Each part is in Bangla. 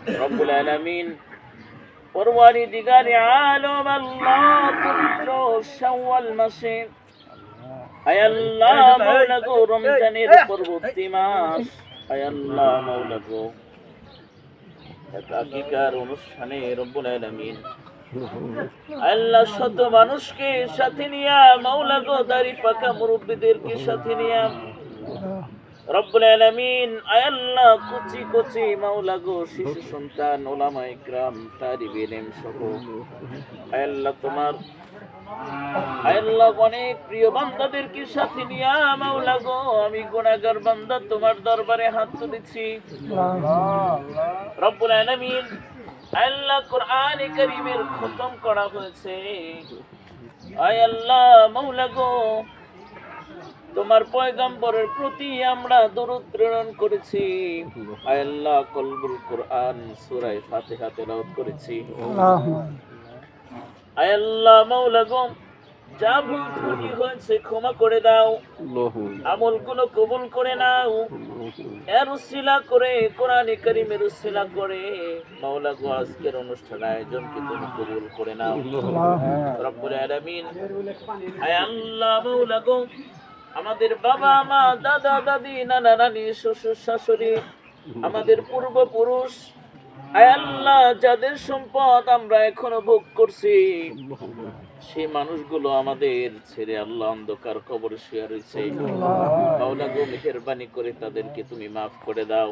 রব্বুল আলামিন পরওয়ারদিগারে আলম আল্লাহ পবিত্র শাওয়াল মাসে আয় আল্লাহ মাওলা গো রমজানের পরবর্তী মাস আয় আল্লাহ মাওলা গো একাকিকার অনুষ্ঠানে রব্বুল আলামিন আল্লাহ শত মানুষকে সাথে নিয়া মাওলা গো দাড়ি পাকা মুরব্বিদেরকে সাথে নিয়া রব্বুল আলামিন আয় আল্লাহ কুচি কুচি মাওলা গো শিশু সন্তান ওলামা ইকরাম তালিবে ইলম সহ আয় আল্লাহ তোমার আয় আল্লাহ অনেক প্রিয় বান্দাদেরকে সাথে নিয়া মাওলা গো আমি গুনাহগার বান্দা তোমার দরবারে হাত তুলেছি রব্বুল আলামিন আল্লাহ কোরআনে কারীমের খতম করা হয়েছে আয় আল্লাহ মাওলা গো তোমার পয়গম্বরের প্রতি আমরা দরুদ প্রেরণ করেছি আয় আল্লাহ কলবুল কোরআন সূরা ফাতিহা তেলাওয়াত করেছি আয় আল্লাহ মাওলা গো যা ভুল ত্রুটি হয়েছে ক্ষমা করে দাও আমলগুলো কবুল করে নাও এর উসিলা করে কোরআনে কারীমের উসিলা করে মাওলা গো আজকের অনুষ্ঠান আয়োজনকে তুমি কবুল করে নাও রব্বুল আলামিন আয় আল্লাহ মাওলা গো আমাদের বাবা মা দাদা দাদি নানা নানি শ্বশুর শাশুড়ি আমাদের পূর্বপুরুষ আয় আল্লাহ যাদের সম্পদ আমরা এখনো ভোগ করছি সেই মানুষগুলো আমাদের ছেড়ে আল্লাহ অন্ধকার কবরে শুয়ে রয়েছে মাওলা গো মেহেরবানি করে তাদেরকে তুমি মাফ করে দাও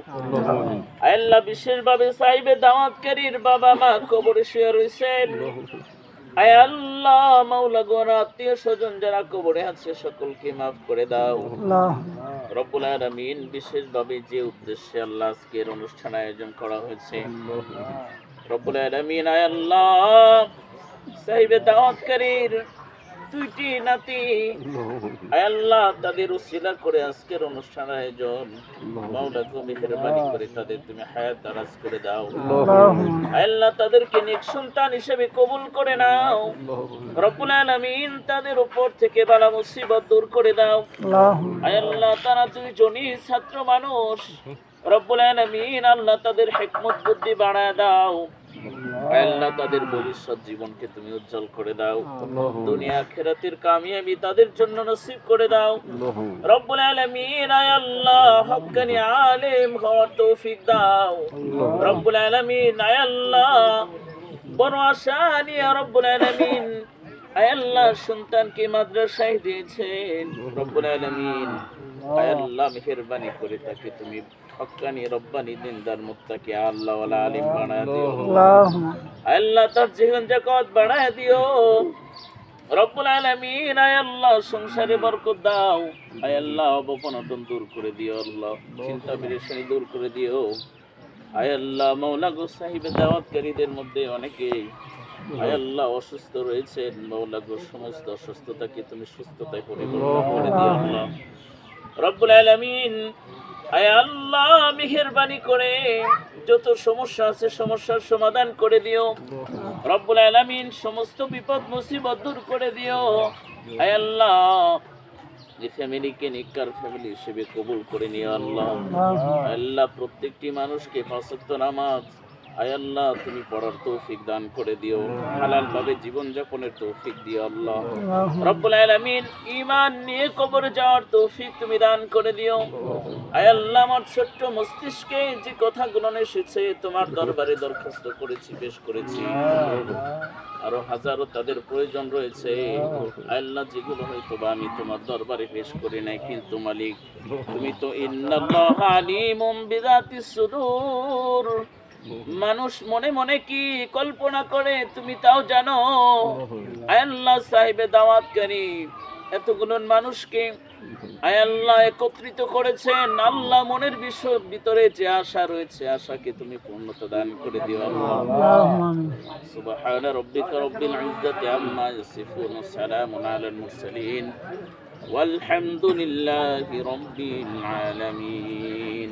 আয় আল্লাহ বিশেষভাবে সাহিবে দাওয়াতকারীর বাবা মা কবরে শুয়ে রয়েছেন আয় আল্লাহ মাওলা গো আত্মীয় স্বজন যারা কবরে আছে সকলকে মাফ করে দাও রব্বুল আলামিন বিশেষভাবে যে উদ্দেশ্যে আল্লাহ আজকের অনুষ্ঠান আয়োজন করা হয়েছে রব্বুল আলামিন আয় আল্লাহ সাহিবে দাওয়াতকারীর দুইটি নাতি আয় আল্লাহ তাদের উসিলা করে আজকের অনুষ্ঠান আয়োজন মাওলা গো মেহেরবানি করে তাদের তুমি হায়াত দারাজ করে দাও আয় আল্লাহ তাদেরকে নেক সন্তান হিসেবে কবুল করে নাও রব্বুল আলামিন তাদের উপর থেকে বালা মুসিবত দূর করে দাও আয় আল্লাহ তারা দুইজনই ছাত্র মানুষ রব্বুল আলামিন আল্লাহ তাদের হিকমত বুদ্ধি বাড়ায় দাও আল্লাহ তাদের ভবিষ্যৎ জীবনকে তুমি উজ্জ্বল করে দাও দুনিয়া আখিরাতের কামিয়াবি তাদের জন্য নসিব করে দাও রব্বুল আলামিন আয় আল্লাহ হক্কানি আলেম হওয়ার তৌফিক দাও রব্বুল আলামিন আয় আল্লাহ বড় আশা নিয়ে রব্বুল আলামিন আয় আল্লাহ সন্তানকে মাদ্রাসায় দিয়েছেন রব্বুল আলামিন আয় আল্লাহ মেহেরবানি করে তাকে তুমি হক্কানি রব্বানি দিনদার মুত্তাকি আল্লাহ ওয়ালা আলিম বানায় দিও আল্লাহ তার জীবন জগৎ বানায় দিও রব্বুল আলামিন আয় আল্লাহ সংসারে বরকত দাও আয় আল্লাহ অবনতন দূর করে দিও আল্লাহ চিন্তা পেরেশানি দূর করে দিও আয় আল্লাহ মাওলা গো সাহিবে দাওয়াতকারীদের মধ্যে অনেকে আয় আল্লাহ অসুস্থ রয়েছেন মাওলা গো সমস্ত অসুস্থতাকে তুমি সুস্থতায় পরিবর্তন করে দিও আল্লাহ রব্বুল আলামিন আয় আল্লাহ মেহেরবানি করে যত সমস্যা আছে সমস্যার সমাধান করে দিও রব্বুল আলামিন সমস্ত বিপদ মুসিবত দূর করে দিও আয় আল্লাহ যে ফ্যামিলিকে নেককার ফ্যামিলি হিসেবে কবুল করে নিও আল্লাহ আল্লাহ প্রত্যেকটি মানুষকে পাঁচ ওয়াক্ত নামাজ আয় আল্লাহ তুমি পড়ার তৌফিক দান করে দিও হালাল ভাবে জীবন যাপনের তৌফিক দিও আল্লাহ রব্বুল আলামিন ঈমান নিয়ে কবরে যাওয়ার তৌফিক তুমি দান করে দিও আয় আল্লাহ আমার ছোট্ট মস্তিষ্কে যে কথাগুলো এসেছে তোমার দরবারে দরখাস্ত করেছি পেশ করেছি আরো হাজারো তাদের প্রয়োজন রয়েছে আল্লাহ যেগুলো হয়তো বা আমি তোমার দরবারে পেশ করি নাই কিন্তু মালিক তুমি তো ইন্নাল্লাহা আলিমুম বিযাতিস সুদূর মানুষ মনে মনে কি কল্পনা করে তুমি তাও জানো আয় আল্লাহ সাহিবে দাওয়াতকারী এতগুলো মানুষকে আয় আল্লাহ একত্রিত করেছেন আল্লাহ মনের ভিতরে যে আশা রয়েছে আশাকে তুমি পূর্ণতা দান করে দিও আল্লাহ সুবহান রাব্বিকা রাব্বিল ইজ্জাতি আম্মা ইয়াসিফুন সালামুন আলাল মুরসালিন والحمد لله رب العالمين